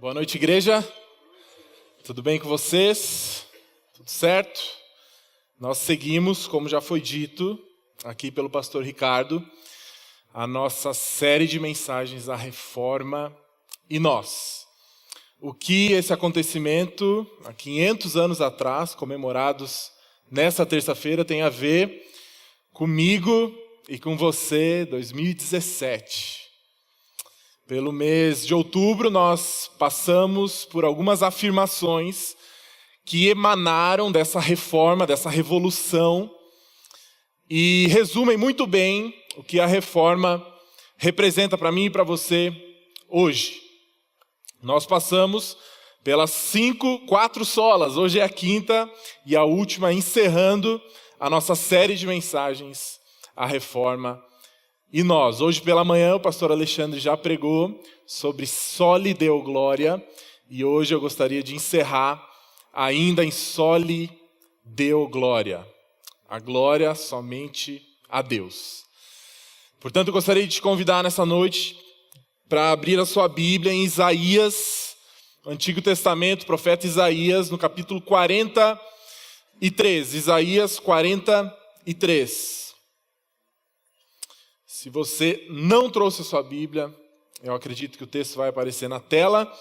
Boa noite, igreja. Tudo bem com vocês? Tudo certo? Nós seguimos, como já foi dito aqui pelo pastor Ricardo, a nossa série de mensagens, a Reforma e Nós. O que esse acontecimento, há 500 anos atrás, comemorados nessa terça-feira, tem a ver comigo e com você, 2017. Pelo mês de outubro, nós passamos por algumas afirmações que emanaram dessa reforma, dessa revolução, e resumem muito bem o que a reforma representa para mim e para você hoje. Nós passamos pelas 4 solas, hoje é a 5ª e a última, encerrando a nossa série de mensagens, a Reforma e Nós. Hoje pela manhã o pastor Alexandre já pregou sobre Soli Deo Glória, e hoje eu gostaria de encerrar ainda em Soli Deo Glória. A glória somente a Deus. Portanto, eu gostaria de te convidar nessa noite para abrir a sua Bíblia em Isaías, Antigo Testamento, profeta Isaías, no capítulo 43. Isaías 43. Se você não trouxe a sua Bíblia, eu acredito que o texto vai aparecer na tela.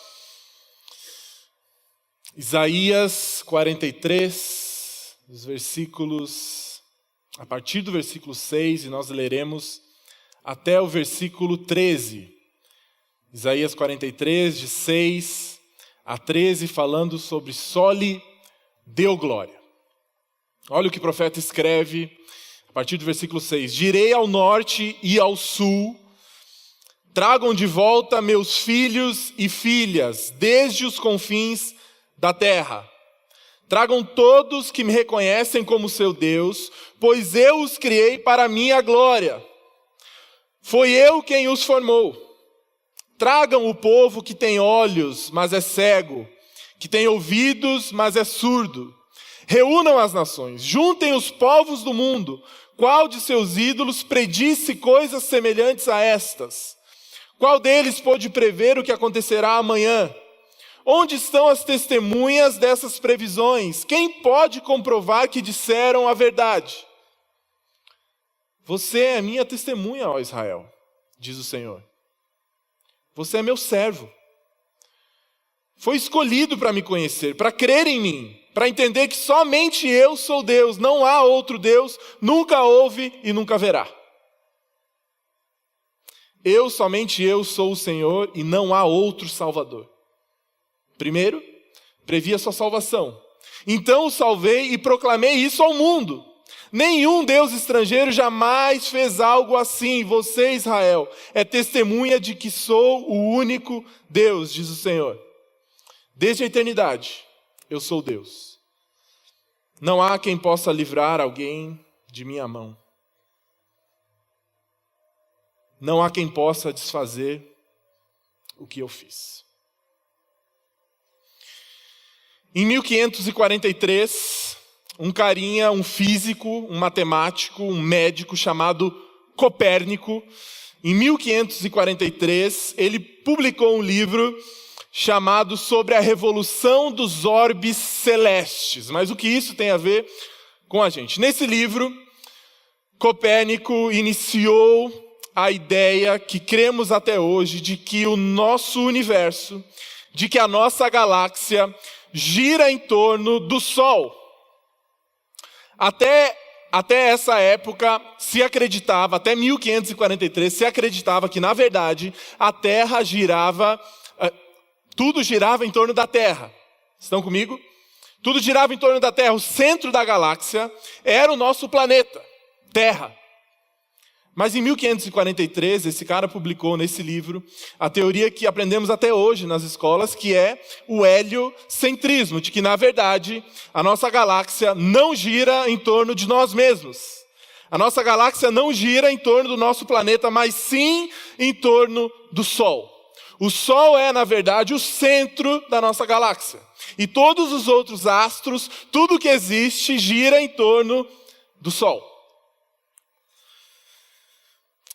Isaías 43, a partir do versículo 6, e nós leremos até o versículo 13. Isaías 43, de 6 a 13, falando sobre Soli Deo Glória. Olha o que o profeta escreve a partir do versículo 6. Direi ao norte e ao sul, tragam de volta meus filhos e filhas, desde os confins da terra. Tragam todos que me reconhecem como seu Deus, pois eu os criei para a minha glória. Foi eu quem os formou. Tragam o povo que tem olhos, mas é cego, que tem ouvidos, mas é surdo. Reúnam as nações, juntem os povos do mundo. Qual de seus ídolos predisse coisas semelhantes a estas? Qual deles pôde prever o que acontecerá amanhã? Onde estão as testemunhas dessas previsões? Quem pode comprovar que disseram a verdade? Você é minha testemunha, ó Israel, diz o Senhor. Você é meu servo. Foi escolhido para me conhecer, para crer em mim, para entender que somente eu sou Deus, não há outro Deus, nunca houve e nunca haverá. Somente eu sou o Senhor e não há outro Salvador. Primeiro, previ a sua salvação. Então o salvei e proclamei isso ao mundo. Nenhum Deus estrangeiro jamais fez algo assim. Você, Israel, é testemunha de que sou o único Deus, diz o Senhor. Desde a eternidade, eu sou Deus. Não há quem possa livrar alguém de minha mão. Não há quem possa desfazer o que eu fiz. Em 1543, um físico, um matemático, um médico chamado Copérnico, em 1543, ele publicou um livro chamado Sobre a Revolução dos Orbes Celestes. Mas o que isso tem a ver com a gente? Nesse livro, Copérnico iniciou a ideia que cremos até hoje de que o nosso universo, de que a nossa galáxia gira em torno do Sol. Até essa época se acreditava, até 1543, se acreditava que na verdade a Terra girava, tudo girava em torno da Terra. Estão comigo? Tudo girava em torno da Terra. O centro da galáxia era o nosso planeta, Terra. Mas em 1543, esse cara publicou nesse livro a teoria que aprendemos até hoje nas escolas, que é o heliocentrismo, de que, na verdade, a nossa galáxia não gira em torno de nós mesmos. A nossa galáxia não gira em torno do nosso planeta, mas sim em torno do Sol. O Sol é, na verdade, o centro da nossa galáxia. E todos os outros astros, tudo que existe, gira em torno do Sol.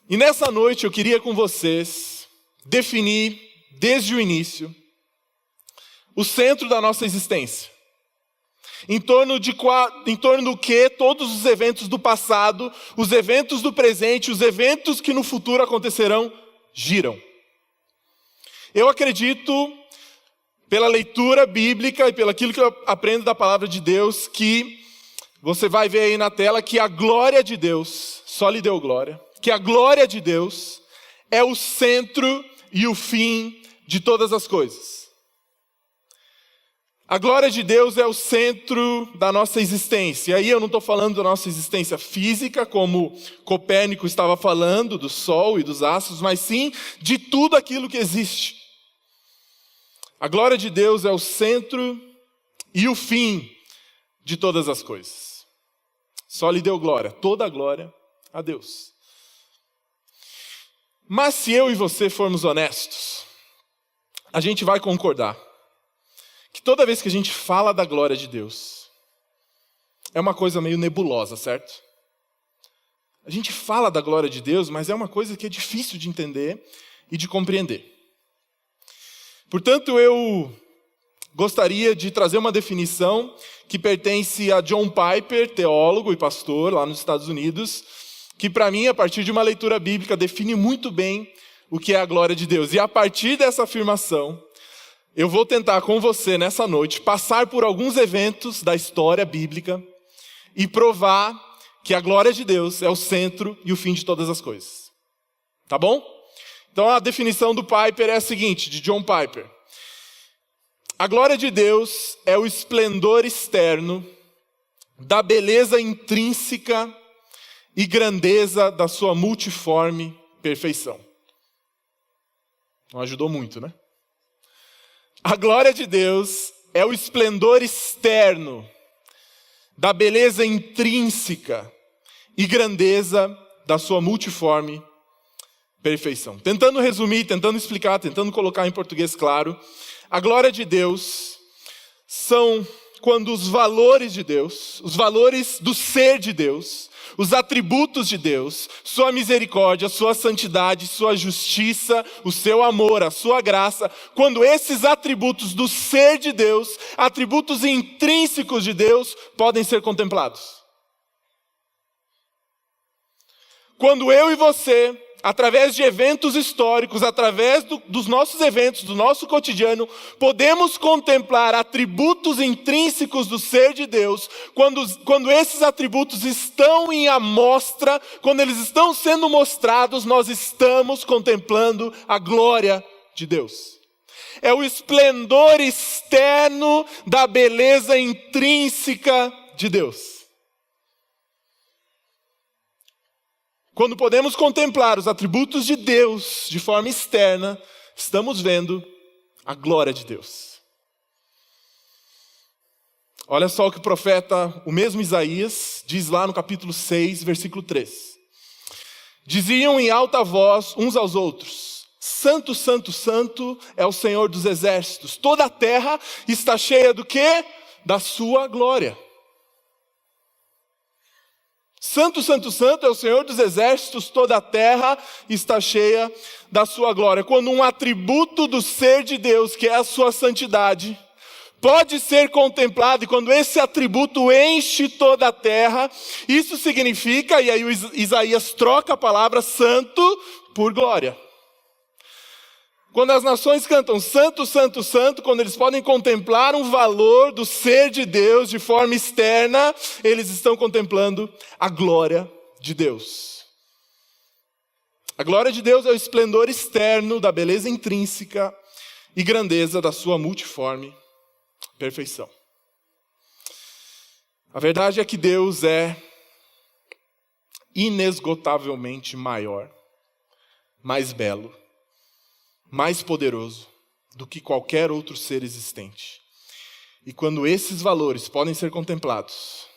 E nessa noite eu queria com vocês definir, desde o início, o centro da nossa existência. Em torno do que todos os eventos do passado, os eventos do presente, os eventos que no futuro acontecerão, giram. Eu acredito, pela leitura bíblica e pelo aquilo que eu aprendo da palavra de Deus, que você vai ver aí na tela que a glória de Deus, só lhe deu glória, que a glória de Deus é o centro e o fim de todas as coisas. A glória de Deus é o centro da nossa existência. E aí eu não estou falando da nossa existência física, como Copérnico estava falando, do Sol e dos astros, mas sim de tudo aquilo que existe. A glória de Deus é o centro e o fim de todas as coisas. Só lhe deu glória, toda a glória a Deus. Mas se eu e você formos honestos, a gente vai concordar que toda vez que a gente fala da glória de Deus, é uma coisa meio nebulosa, certo? A gente fala da glória de Deus, mas é uma coisa que é difícil de entender e de compreender. Portanto, eu gostaria de trazer uma definição que pertence a John Piper, teólogo e pastor lá nos Estados Unidos, que para mim, a partir de uma leitura bíblica, define muito bem o que é a glória de Deus. E a partir dessa afirmação, eu vou tentar com você nessa noite passar por alguns eventos da história bíblica e provar que a glória de Deus é o centro e o fim de todas as coisas. Tá bom? Então a definição do Piper é a seguinte, de John Piper. A glória de Deus é o esplendor externo da beleza intrínseca e grandeza da sua multiforme perfeição. Não ajudou muito, né? A glória de Deus é o esplendor externo da beleza intrínseca e grandeza da sua multiforme perfeição. Tentando resumir, tentando explicar, tentando colocar em português claro, a glória de Deus são quando os valores de Deus, os valores do ser de Deus, os atributos de Deus, sua misericórdia, sua santidade, sua justiça, o seu amor, a sua graça, quando esses atributos do ser de Deus, atributos intrínsecos de Deus, podem ser contemplados. Quando eu e você, através de eventos históricos, através dos nossos eventos, do nosso cotidiano, podemos contemplar atributos intrínsecos do ser de Deus, quando esses atributos estão em amostra, quando eles estão sendo mostrados, nós estamos contemplando a glória de Deus. É o esplendor externo da beleza intrínseca de Deus. Quando podemos contemplar os atributos de Deus de forma externa, estamos vendo a glória de Deus. Olha só o que o profeta, o mesmo Isaías, diz lá no capítulo 6, versículo 3. Diziam em alta voz uns aos outros: Santo, Santo, Santo é o Senhor dos exércitos. Toda a terra está cheia do quê? Da sua glória. Santo, Santo, Santo é o Senhor dos exércitos, toda a terra está cheia da sua glória. Quando um atributo do ser de Deus, que é a sua santidade, pode ser contemplado, e quando esse atributo enche toda a terra, isso significa, e aí o Isaías troca a palavra santo por glória. Quando as nações cantam santo, santo, santo, quando eles podem contemplar um valor do ser de Deus de forma externa, eles estão contemplando a glória de Deus. A glória de Deus é o esplendor externo da beleza intrínseca e grandeza da sua multiforme perfeição. A verdade é que Deus é inesgotavelmente maior, mais belo, mais poderoso do que qualquer outro ser existente. E quando esses valores podem ser contemplados,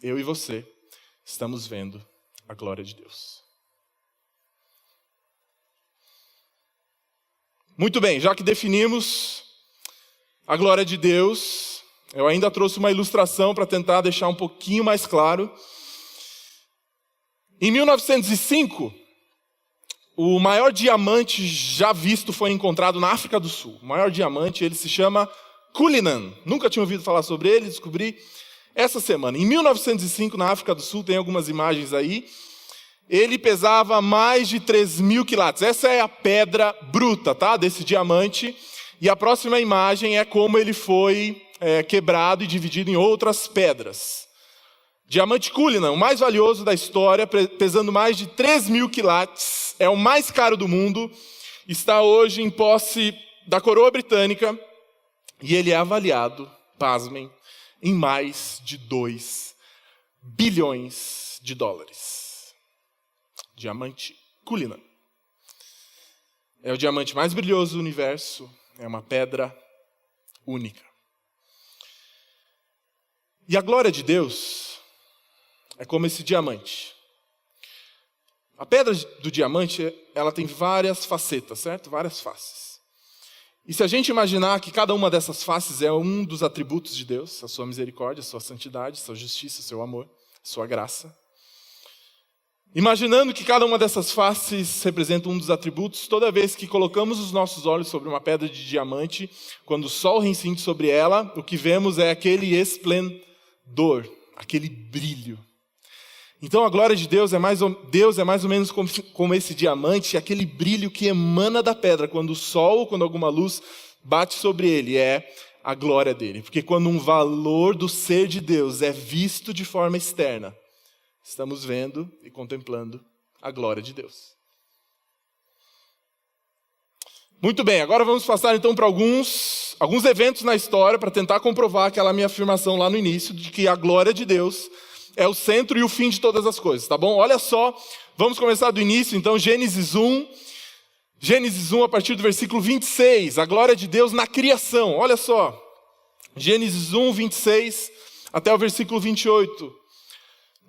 eu e você estamos vendo a glória de Deus. Muito bem, já que definimos a glória de Deus, eu ainda trouxe uma ilustração para tentar deixar um pouquinho mais claro. Em 1905, o maior diamante já visto foi encontrado na África do Sul. O maior diamante, ele se chama Cullinan. Nunca tinha ouvido falar sobre ele, descobri essa semana. Em 1905, na África do Sul, tem algumas imagens aí, ele pesava mais de 3.000 quilates. Essa é a pedra bruta, tá? Desse diamante. E a próxima imagem é como ele foi quebrado e dividido em outras pedras. Diamante Cullinan, o mais valioso da história, pesando mais de 3.000 quilates, é o mais caro do mundo, está hoje em posse da coroa britânica e ele é avaliado, pasmem, em mais de 2 bilhões de dólares. Diamante Cullinan. É o diamante mais brilhoso do universo, é uma pedra única. E a glória de Deus é como esse diamante. A pedra do diamante, ela tem várias facetas, certo? Várias faces. E se a gente imaginar que cada uma dessas faces é um dos atributos de Deus, a sua misericórdia, a sua santidade, a sua justiça, o seu amor, a sua graça. Imaginando que cada uma dessas faces representa um dos atributos, toda vez que colocamos os nossos olhos sobre uma pedra de diamante, quando o sol reincide sobre ela, o que vemos é aquele esplendor, aquele brilho. Então a glória de Deus é mais ou menos como esse diamante, aquele brilho que emana da pedra quando o sol, quando alguma luz bate sobre ele, é a glória dele. Porque quando um valor do ser de Deus é visto de forma externa, estamos vendo e contemplando a glória de Deus. Muito bem, agora vamos passar então para alguns eventos na história para tentar comprovar aquela minha afirmação lá no início de que a glória de Deus é o centro e o fim de todas as coisas, tá bom? Olha só, vamos começar do início, então, Gênesis 1, a partir do versículo 26, a glória de Deus na criação, olha só, Gênesis 1, 26, até o versículo 28,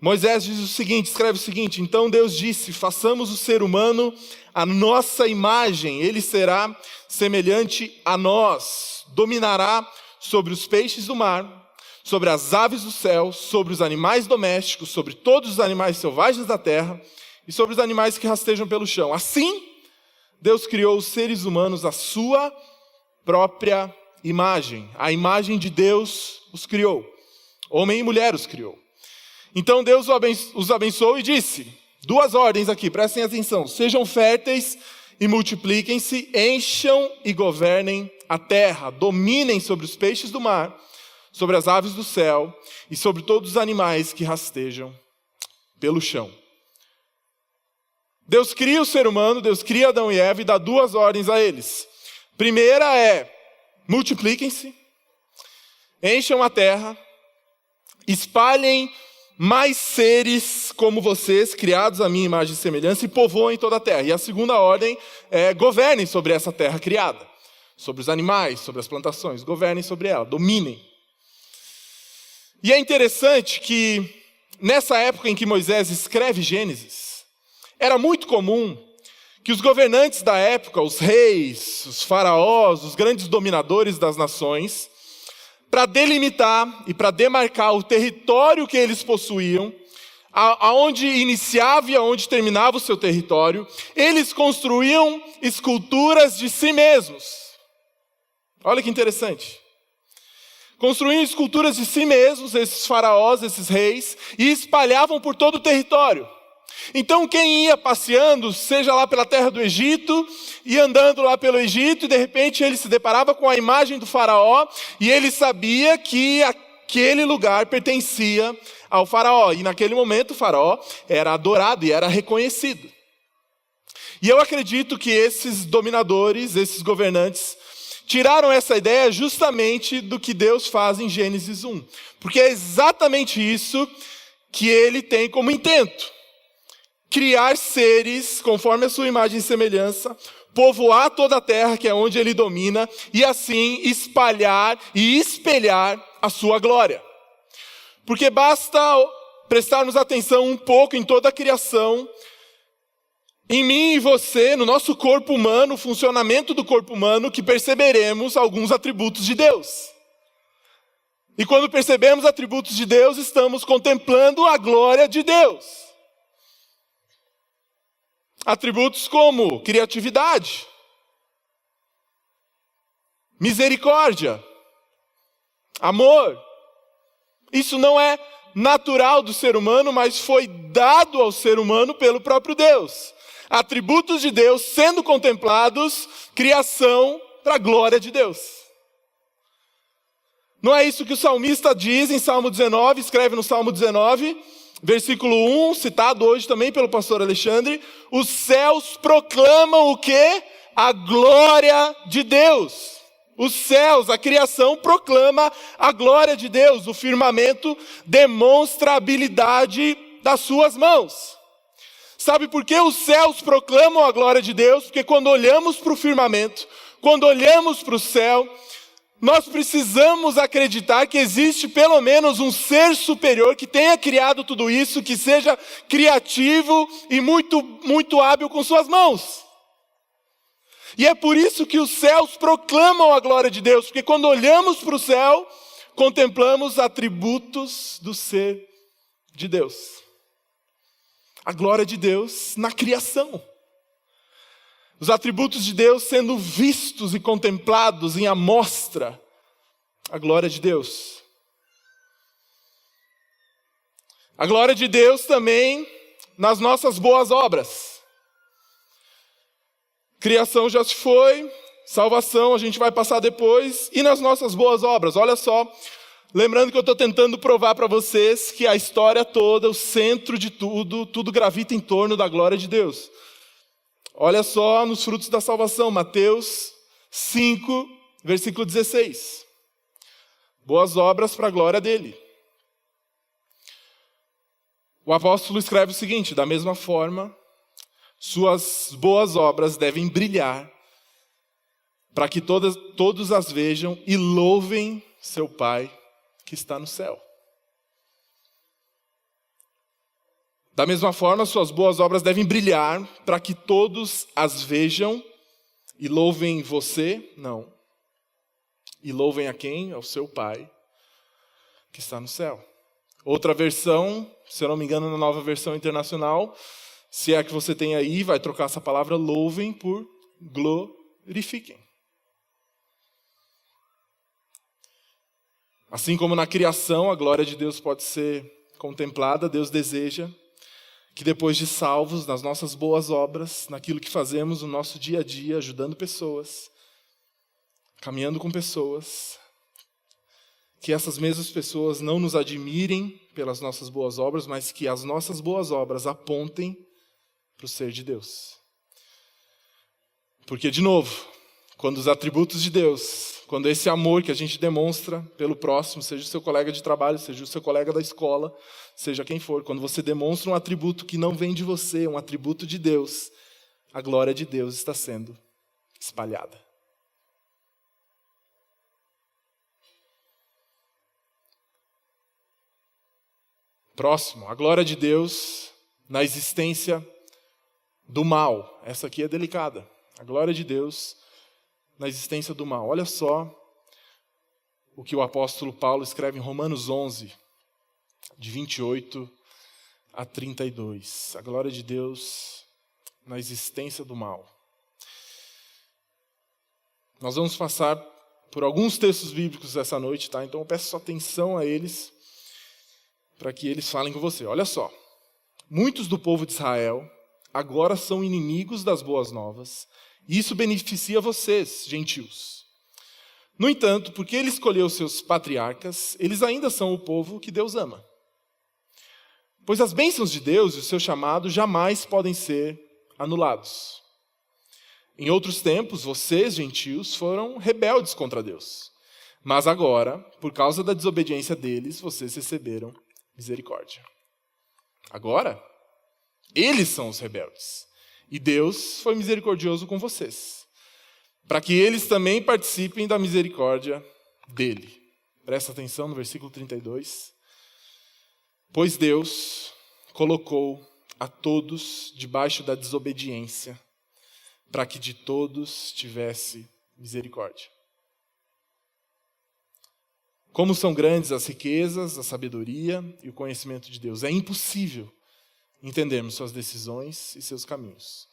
Moisés diz o seguinte, escreve o seguinte, então Deus disse, façamos o ser humano a nossa imagem, ele será semelhante a nós, dominará sobre os peixes do mar, sobre as aves do céu, sobre os animais domésticos, sobre todos os animais selvagens da terra e sobre os animais que rastejam pelo chão. Assim, Deus criou os seres humanos à sua própria imagem. A imagem de Deus os criou. Homem e mulher os criou. Então Deus os abençoou e disse, 2 ordens aqui, prestem atenção. Sejam férteis e multipliquem-se, encham e governem a terra, dominem sobre os peixes do mar, sobre as aves do céu e sobre todos os animais que rastejam pelo chão. Deus cria o ser humano, Deus cria Adão e Eva e dá 2 ordens a eles. Primeira é, multipliquem-se, encham a terra, espalhem mais seres como vocês, criados à minha imagem e semelhança, e povoem toda a terra. E a segunda ordem é, governem sobre essa terra criada, sobre os animais, sobre as plantações, governem sobre ela, dominem. E é interessante que, nessa época em que Moisés escreve Gênesis, era muito comum que os governantes da época, os reis, os faraós, os grandes dominadores das nações, para delimitar e para demarcar o território que eles possuíam, aonde iniciava e aonde terminava o seu território, eles construíam esculturas de si mesmos. Olha que interessante. Construíam esculturas de si mesmos, esses faraós, esses reis, e espalhavam por todo o território. Então quem ia passeando, seja lá pela terra do Egito, ia andando lá pelo Egito, e de repente ele se deparava com a imagem do faraó, e ele sabia que aquele lugar pertencia ao faraó. E naquele momento o faraó era adorado e era reconhecido. E eu acredito que esses dominadores, esses governantes, tiraram essa ideia justamente do que Deus faz em Gênesis 1. Porque é exatamente isso que ele tem como intento. Criar seres conforme a sua imagem e semelhança, povoar toda a terra, que é onde ele domina, e assim espalhar e espelhar a sua glória. Porque basta prestarmos atenção um pouco em toda a criação, em mim e você, no nosso corpo humano, o funcionamento do corpo humano, que perceberemos alguns atributos de Deus. E quando percebemos atributos de Deus, estamos contemplando a glória de Deus. Atributos como criatividade, misericórdia, amor. Isso não é natural do ser humano, mas foi dado ao ser humano pelo próprio Deus. Atributos de Deus sendo contemplados, criação para a glória de Deus. Não é isso que o salmista diz em Salmo 19, escreve no Salmo 19, versículo 1, citado hoje também pelo pastor Alexandre: os céus proclamam o quê? A glória de Deus. Os céus, a criação, proclama a glória de Deus. O firmamento demonstra a habilidade das suas mãos. Sabe por que os céus proclamam a glória de Deus? Porque quando olhamos para o firmamento, quando olhamos para o céu, nós precisamos acreditar que existe pelo menos um ser superior que tenha criado tudo isso, que seja criativo e muito hábil com suas mãos. E é por isso que os céus proclamam a glória de Deus, porque quando olhamos para o céu, contemplamos atributos do ser de Deus. A glória de Deus na criação. Os atributos de Deus sendo vistos e contemplados em amostra. A glória de Deus. A glória de Deus também nas nossas boas obras. Criação já se foi, salvação a gente vai passar depois, e nas nossas boas obras. Olha só, lembrando que eu estou tentando provar para vocês que a história toda, o centro de tudo gravita em torno da glória de Deus. Olha só nos frutos da salvação, Mateus 5, versículo 16. Boas obras para a glória dele. O apóstolo escreve o seguinte: da mesma forma, suas boas obras devem brilhar, para que todos as vejam e louvem seu Pai que está no céu. Da mesma forma, suas boas obras devem brilhar, para que todos as vejam e louvem você, não. E louvem a quem? Ao seu Pai que está no céu. Outra versão, se eu não me engano, na Nova Versão Internacional, se é que você tem aí, vai trocar essa palavra louvem por glorifiquem. Assim como na criação a glória de Deus pode ser contemplada, Deus deseja que depois de salvos, nas nossas boas obras, naquilo que fazemos no nosso dia a dia, ajudando pessoas, caminhando com pessoas, que essas mesmas pessoas não nos admirem pelas nossas boas obras, mas que as nossas boas obras apontem para o ser de Deus. Porque, de novo, quando os atributos de Deus, quando esse amor que a gente demonstra pelo próximo, seja o seu colega de trabalho, seja o seu colega da escola, seja quem for, quando você demonstra um atributo que não vem de você, um atributo de Deus, a glória de Deus está sendo espalhada. Próximo, a glória de Deus na existência do mal. Essa aqui é delicada. A glória de Deus na existência do mal. Olha só o que o apóstolo Paulo escreve em Romanos 11, de 28 a 32. A glória de Deus na existência do mal. Nós vamos passar por alguns textos bíblicos essa noite, tá? Então eu peço sua atenção a eles, para que eles falem com você. Olha só. Muitos do povo de Israel agora são inimigos das boas novas, e isso beneficia vocês, gentios. No entanto, porque ele escolheu seus patriarcas, eles ainda são o povo que Deus ama. Pois as bênçãos de Deus e o seu chamado jamais podem ser anulados. Em outros tempos, vocês, gentios, foram rebeldes contra Deus. Mas agora, por causa da desobediência deles, vocês receberam misericórdia. Agora, eles são os rebeldes. E Deus foi misericordioso com vocês, para que eles também participem da misericórdia dele. Presta atenção no versículo 32. Pois Deus colocou a todos debaixo da desobediência, para que de todos tivesse misericórdia. Como são grandes as riquezas, a sabedoria e o conhecimento de Deus. É impossível entendermos suas decisões e seus caminhos.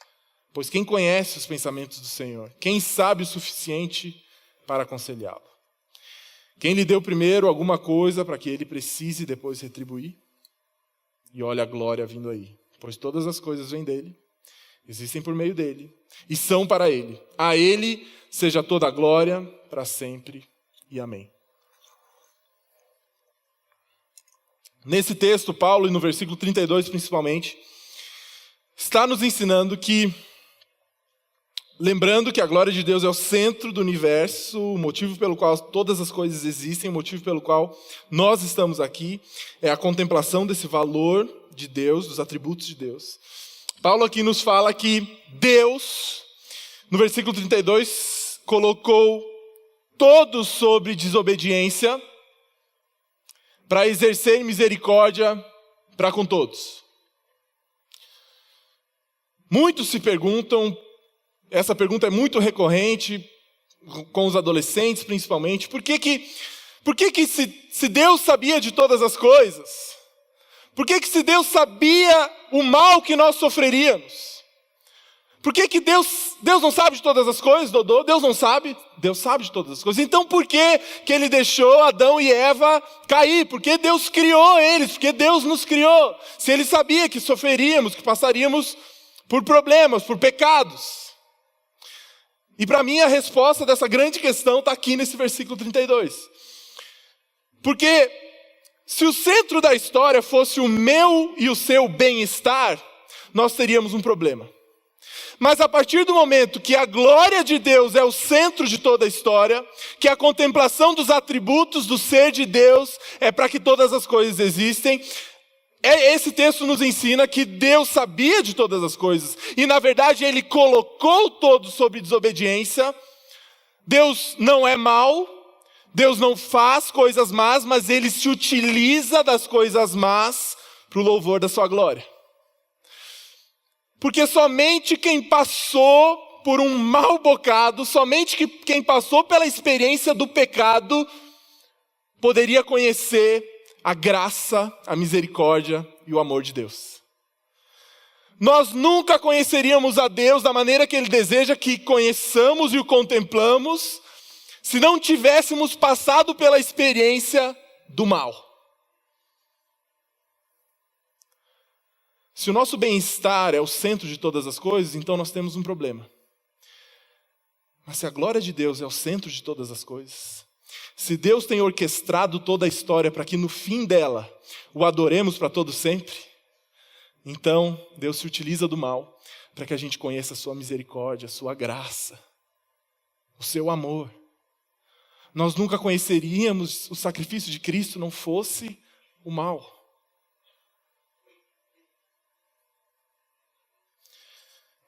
Pois quem conhece os pensamentos do Senhor? Quem sabe o suficiente para aconselhá-lo? Quem lhe deu primeiro alguma coisa para que ele precise depois retribuir? E olha a glória vindo aí. Pois todas as coisas vêm dele, existem por meio dele e são para ele. A ele seja toda a glória para sempre e amém. Nesse texto, Paulo, e no versículo 32 principalmente, está nos ensinando que, lembrando que a glória de Deus é o centro do universo, o motivo pelo qual todas as coisas existem, o motivo pelo qual nós estamos aqui, é a contemplação desse valor de Deus, dos atributos de Deus. Paulo aqui nos fala que Deus, no versículo 32, colocou todos sobre desobediência para exercer misericórdia para com todos. Muitos se perguntam, essa pergunta é muito recorrente, com os adolescentes principalmente, por que se Deus sabia de todas as coisas, por que se Deus sabia o mal que nós sofreríamos? Por que Deus não sabe de todas as coisas, Dodô? Deus não sabe? Deus sabe de todas as coisas. Então por que ele deixou Adão e Eva cair? Porque Deus criou eles, porque Deus nos criou. Se ele sabia que sofreríamos, que passaríamos por problemas, por pecados. E para mim a resposta dessa grande questão está aqui nesse versículo 32. Porque se o centro da história fosse o meu e o seu bem-estar, nós teríamos um problema. Mas a partir do momento que a glória de Deus é o centro de toda a história, que a contemplação dos atributos do ser de Deus é para que todas as coisas existem, esse texto nos ensina que Deus sabia de todas as coisas. E na verdade Ele colocou todos sob desobediência. Deus não é mau, Deus não faz coisas más, mas Ele se utiliza das coisas más para o louvor da sua glória. Porque somente quem passou por um mau bocado, somente quem passou pela experiência do pecado, poderia conhecer a graça, a misericórdia e o amor de Deus. Nós nunca conheceríamos a Deus da maneira que Ele deseja que conheçamos e o contemplamos, se não tivéssemos passado pela experiência do mal. Se o nosso bem-estar é o centro de todas as coisas, então nós temos um problema. Mas se a glória de Deus é o centro de todas as coisas, se Deus tem orquestrado toda a história para que no fim dela o adoremos para todo sempre, então Deus se utiliza do mal para que a gente conheça a sua misericórdia, a sua graça, o seu amor. Nós nunca conheceríamos o sacrifício de Cristo se não fosse o mal.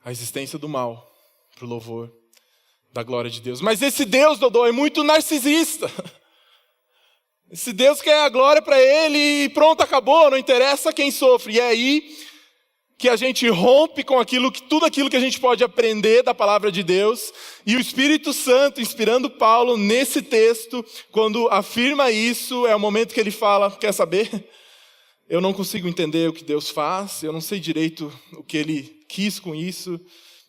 A existência do mal para o louvor da glória de Deus. Mas esse Deus, Dodô, é muito narcisista. Esse Deus quer a glória para Ele e pronto, acabou, não interessa quem sofre. E é aí que a gente rompe com tudo aquilo que a gente pode aprender da palavra de Deus. E o Espírito Santo, inspirando Paulo nesse texto, quando afirma isso, é o momento que ele fala, quer saber? Eu não consigo entender o que Deus faz, eu não sei direito o que Ele quis com isso.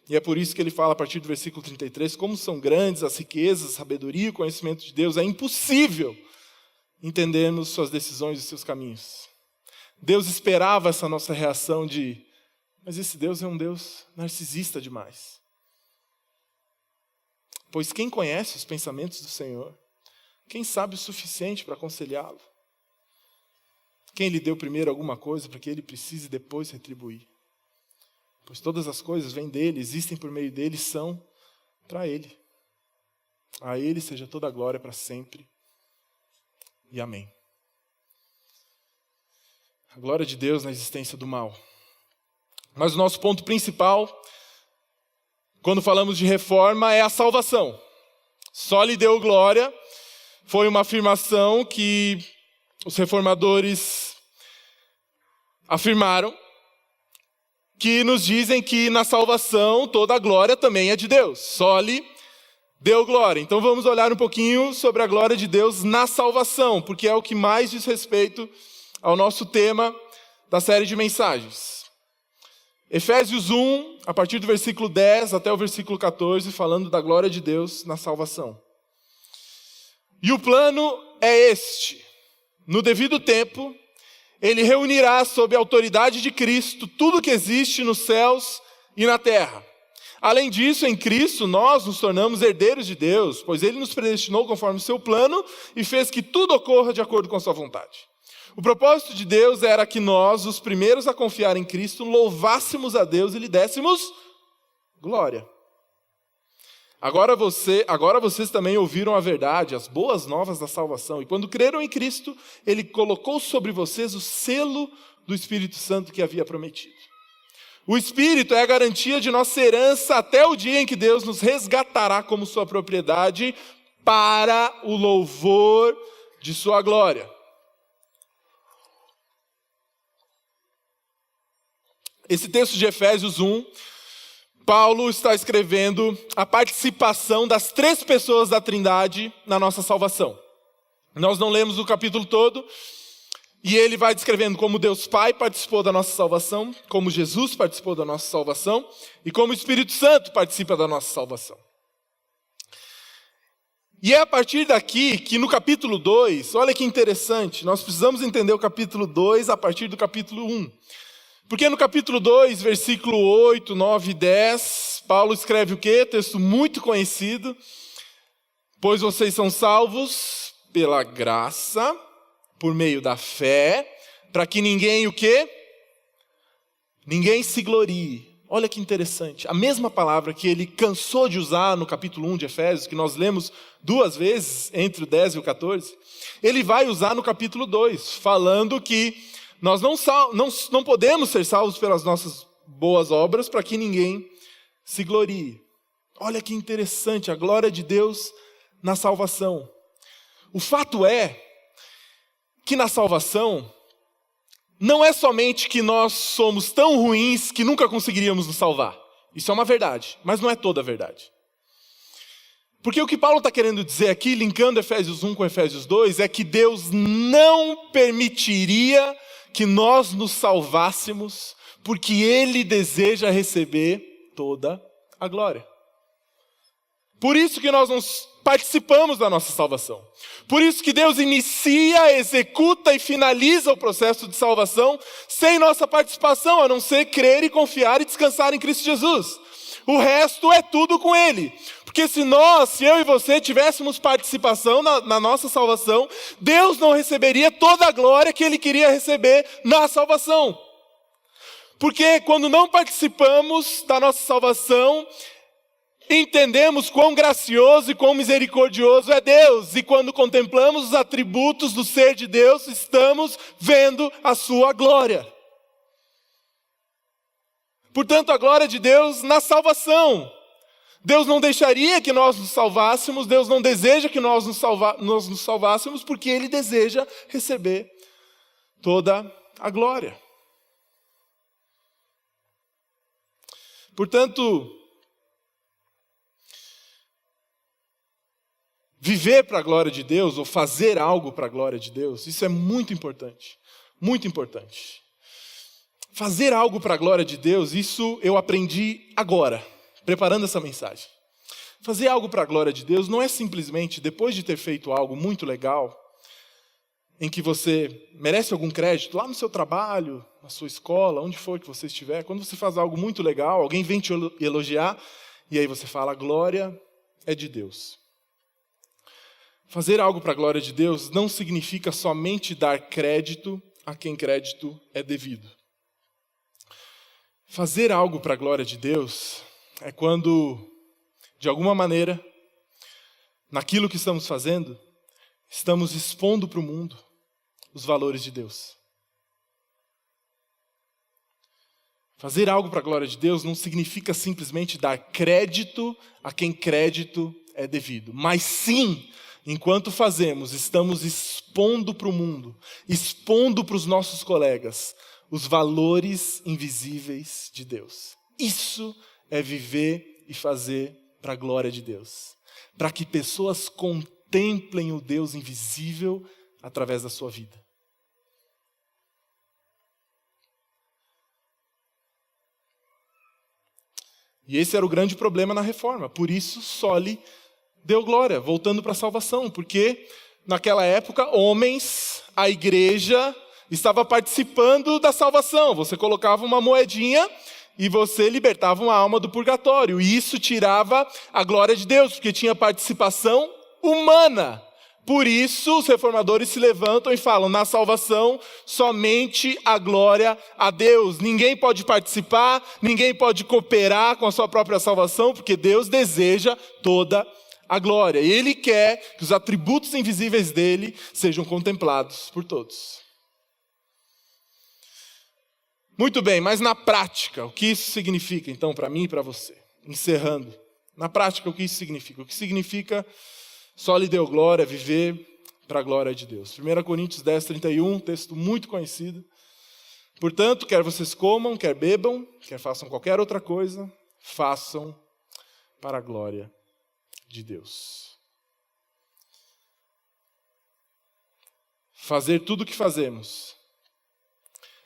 E é por isso que ele fala a partir do versículo 33, como são grandes as riquezas, a sabedoria e o conhecimento de Deus, é impossível entendermos suas decisões e seus caminhos. Deus esperava essa nossa reação de, mas esse Deus é um Deus narcisista demais. Pois quem conhece os pensamentos do Senhor? Quem sabe o suficiente para aconselhá-lo? Quem lhe deu primeiro alguma coisa para que ele precise depois retribuir? Pois todas as coisas vêm dele, existem por meio dele, são para ele. A ele seja toda a glória para sempre. E amém. A glória de Deus na existência do mal. Mas o nosso ponto principal, quando falamos de reforma, é a salvação. Só lhe deu glória. Foi uma afirmação que os reformadores afirmaram, que nos dizem que na salvação toda a glória também é de Deus. Só lhe deu glória. Então vamos olhar um pouquinho sobre a glória de Deus na salvação, porque é o que mais diz respeito ao nosso tema da série de mensagens. Efésios 1, a partir do versículo 10 até o versículo 14, falando da glória de Deus na salvação. E o plano é este: no devido tempo, ele reunirá sob a autoridade de Cristo tudo que existe nos céus e na terra. Além disso, em Cristo, nós nos tornamos herdeiros de Deus, pois ele nos predestinou conforme o seu plano e fez que tudo ocorra de acordo com a sua vontade. O propósito de Deus era que nós, os primeiros a confiar em Cristo, louvássemos a Deus e lhe dessemos glória. Agora vocês também ouviram a verdade, as boas novas da salvação. E quando creram em Cristo, ele colocou sobre vocês o selo do Espírito Santo que havia prometido. O Espírito é a garantia de nossa herança até o dia em que Deus nos resgatará como sua propriedade para o louvor de sua glória. Esse texto de Efésios 1, Paulo está escrevendo a participação das 3 pessoas da Trindade na nossa salvação. Nós não lemos o capítulo todo, e ele vai descrevendo como Deus Pai participou da nossa salvação, como Jesus participou da nossa salvação, e como o Espírito Santo participa da nossa salvação. E é a partir daqui que no capítulo 2, olha que interessante, nós precisamos entender o capítulo 2 a partir do capítulo 1. Porque no capítulo 2, versículo 8, 9 e 10, Paulo escreve o quê? Texto muito conhecido. Pois vocês são salvos pela graça, por meio da fé, para que ninguém o quê? Ninguém se glorie. Olha que interessante. A mesma palavra que ele cansou de usar no capítulo 1 de Efésios, que nós lemos 2 vezes, entre o 10 e o 14, ele vai usar no capítulo 2, falando que nós não podemos ser salvos pelas nossas boas obras para que ninguém se glorie. Olha que interessante, a glória de Deus na salvação. O fato é que na salvação, não é somente que nós somos tão ruins que nunca conseguiríamos nos salvar. Isso é uma verdade, mas não é toda a verdade. Porque o que Paulo está querendo dizer aqui, linkando Efésios 1 com Efésios 2, é que Deus não permitiria que nós nos salvássemos, porque Ele deseja receber toda a glória. Por isso que nós não participamos da nossa salvação. Por isso que Deus inicia, executa e finaliza o processo de salvação sem nossa participação, a não ser crer e confiar e descansar em Cristo Jesus. O resto é tudo com Ele. Porque se eu e você tivéssemos participação na nossa salvação, Deus não receberia toda a glória que Ele queria receber na salvação. Porque quando não participamos da nossa salvação, entendemos quão gracioso e quão misericordioso é Deus. E quando contemplamos os atributos do ser de Deus, estamos vendo a sua glória. Portanto, a glória de Deus na salvação. Deus não deixaria que nós nos salvássemos, Deus não deseja que nós nos salvássemos, porque Ele deseja receber toda a glória. Portanto, viver para a glória de Deus, ou fazer algo para a glória de Deus, isso é muito importante. Muito importante. Fazer algo para a glória de Deus, isso eu aprendi agora, preparando essa mensagem. Fazer algo para a glória de Deus não é simplesmente, depois de ter feito algo muito legal, em que você merece algum crédito, lá no seu trabalho, na sua escola, onde for que você estiver, quando você faz algo muito legal, alguém vem te elogiar, e aí você fala, a glória é de Deus. Fazer algo para a glória de Deus não significa somente dar crédito a quem crédito é devido. Fazer algo para a glória de Deus é quando, de alguma maneira, naquilo que estamos fazendo, estamos expondo para o mundo os valores de Deus. Fazer algo para a glória de Deus não significa simplesmente dar crédito a quem crédito é devido, mas sim, enquanto fazemos, estamos expondo para o mundo, expondo para os nossos colegas os valores invisíveis de Deus. Isso é viver e fazer para a glória de Deus. Para que pessoas contemplem o Deus invisível através da sua vida. E esse era o grande problema na reforma. Por isso, Soli deu glória, voltando para a salvação. Porque naquela época, homens, a igreja estava participando da salvação. Você colocava uma moedinha e você libertava uma alma do purgatório. E isso tirava a glória de Deus, porque tinha participação humana. Por isso, os reformadores se levantam e falam, na salvação, somente a glória a Deus. Ninguém pode participar, ninguém pode cooperar com a sua própria salvação, porque Deus deseja toda a glória. E Ele quer que os atributos invisíveis dele sejam contemplados por todos. Muito bem, mas na prática, o que isso significa, então, para mim e para você? Encerrando. Na prática, o que isso significa? O que significa só lhe deu glória, viver para a glória de Deus. 1 Coríntios 10, 31, texto muito conhecido. Portanto, quer vocês comam, quer bebam, quer façam qualquer outra coisa, façam para a glória de Deus. Fazer tudo o que fazemos,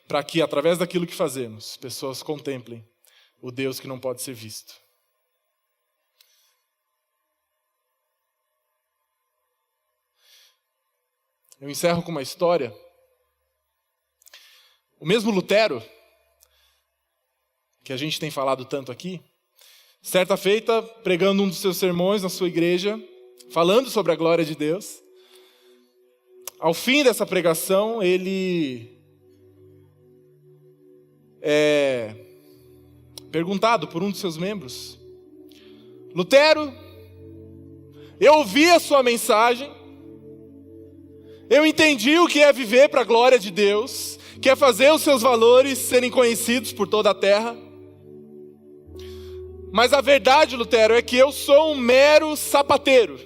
para que, através daquilo que fazemos, pessoas contemplem o Deus que não pode ser visto. Eu encerro com uma história. O mesmo Lutero, que a gente tem falado tanto aqui, certa feita, pregando um dos seus sermões na sua igreja, falando sobre a glória de Deus, ao fim dessa pregação, ele perguntado por um dos seus membros, Lutero, eu ouvi a sua mensagem, eu entendi o que é viver para a glória de Deus, que é fazer os seus valores serem conhecidos por toda a terra, mas a verdade, Lutero, é que eu sou um mero sapateiro.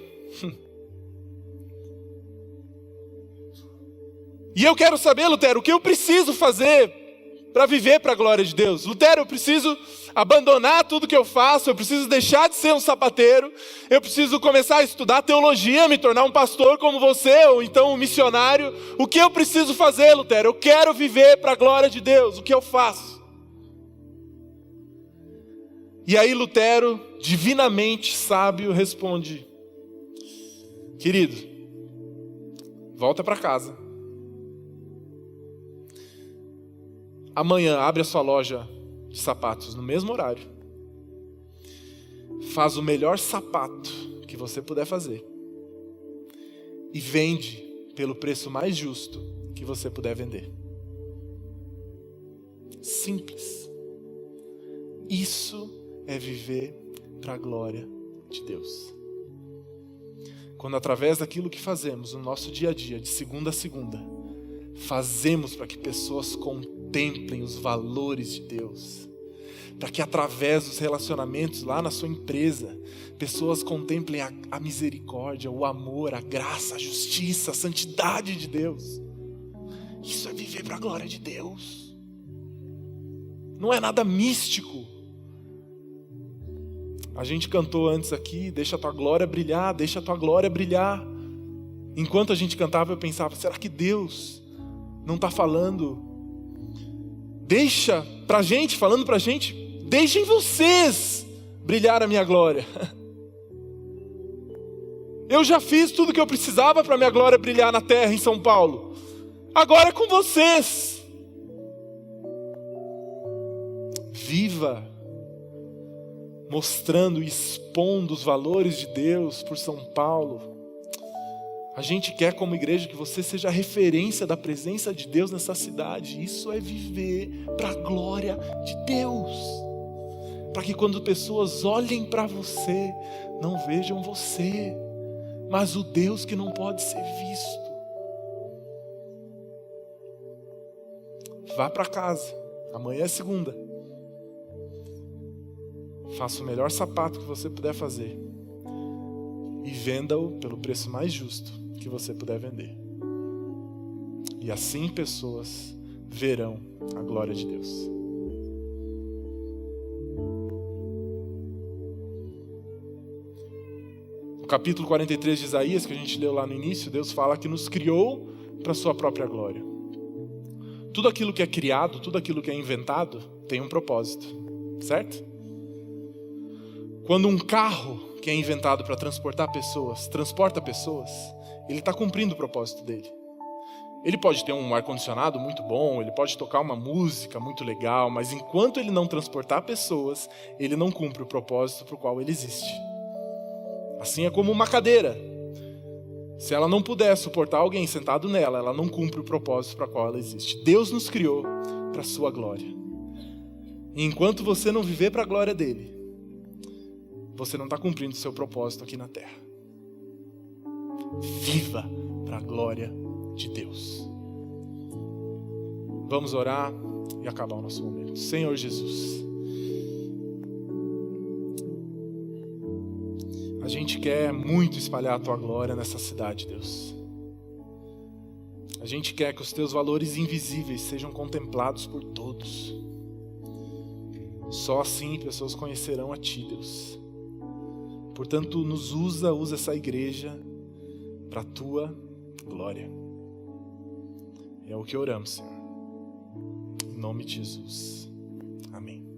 E eu quero saber, Lutero, o que eu preciso fazer para viver para a glória de Deus? Lutero, eu preciso abandonar tudo que eu faço, eu preciso deixar de ser um sapateiro, eu preciso começar a estudar teologia, me tornar um pastor como você, ou então um missionário. O que eu preciso fazer, Lutero? Eu quero viver para a glória de Deus, o que eu faço? E aí Lutero, divinamente sábio, responde, querido, volta para casa. Amanhã abre a sua loja de sapatos no mesmo horário. Faz o melhor sapato que você puder fazer. E vende pelo preço mais justo que você puder vender. Simples. Isso é viver para a glória de Deus. Quando através daquilo que fazemos no nosso dia a dia, de segunda a segunda, fazemos para que pessoas contemplem os valores de Deus, para que através dos relacionamentos lá na sua empresa, pessoas contemplem a misericórdia, o amor, a graça, a justiça, a santidade de Deus. Isso é viver para a glória de Deus. Não é nada místico. A gente cantou antes aqui, deixa a tua glória brilhar, deixa a tua glória brilhar. Enquanto a gente cantava, eu pensava, será que Deus não está falando? Deixa pra gente, falando pra gente, deixem vocês brilhar a minha glória. Eu já fiz tudo que eu precisava para minha glória brilhar na terra em São Paulo. Agora é com vocês. Viva mostrando e expondo os valores de Deus por São Paulo. A gente quer como igreja que você seja a referência da presença de Deus nessa cidade. Isso é viver para a glória de Deus. Para que quando pessoas olhem para você, não vejam você, mas o Deus que não pode ser visto. Vá para casa, amanhã é segunda. Faça o melhor sapato que você puder fazer e venda-o pelo preço mais justo que você puder vender. E assim pessoas verão a glória de Deus. No capítulo 43 de Isaías, que a gente leu lá no início, Deus fala que nos criou para a sua própria glória. Tudo aquilo que é criado, tudo aquilo que é inventado, tem um propósito, certo? Quando um carro que é inventado para transportar pessoas, transporta pessoas, ele está cumprindo o propósito dele. Ele pode ter um ar-condicionado muito bom, ele pode tocar uma música muito legal, mas enquanto ele não transportar pessoas, ele não cumpre o propósito para o qual ele existe. Assim é como uma cadeira. Se ela não puder suportar alguém sentado nela, ela não cumpre o propósito para o qual ela existe. Deus nos criou para a sua glória. E enquanto você não viver para a glória dele, você não está cumprindo o seu propósito aqui na terra. Viva para a glória de Deus. Vamos orar e acabar o nosso momento. Senhor Jesus, a gente quer muito espalhar a tua glória nessa cidade, Deus. A gente quer que os teus valores invisíveis sejam contemplados por todos. Só assim pessoas conhecerão a ti, Deus. Portanto, nos usa essa igreja para a tua glória. É o que oramos, Senhor. Em nome de Jesus. Amém.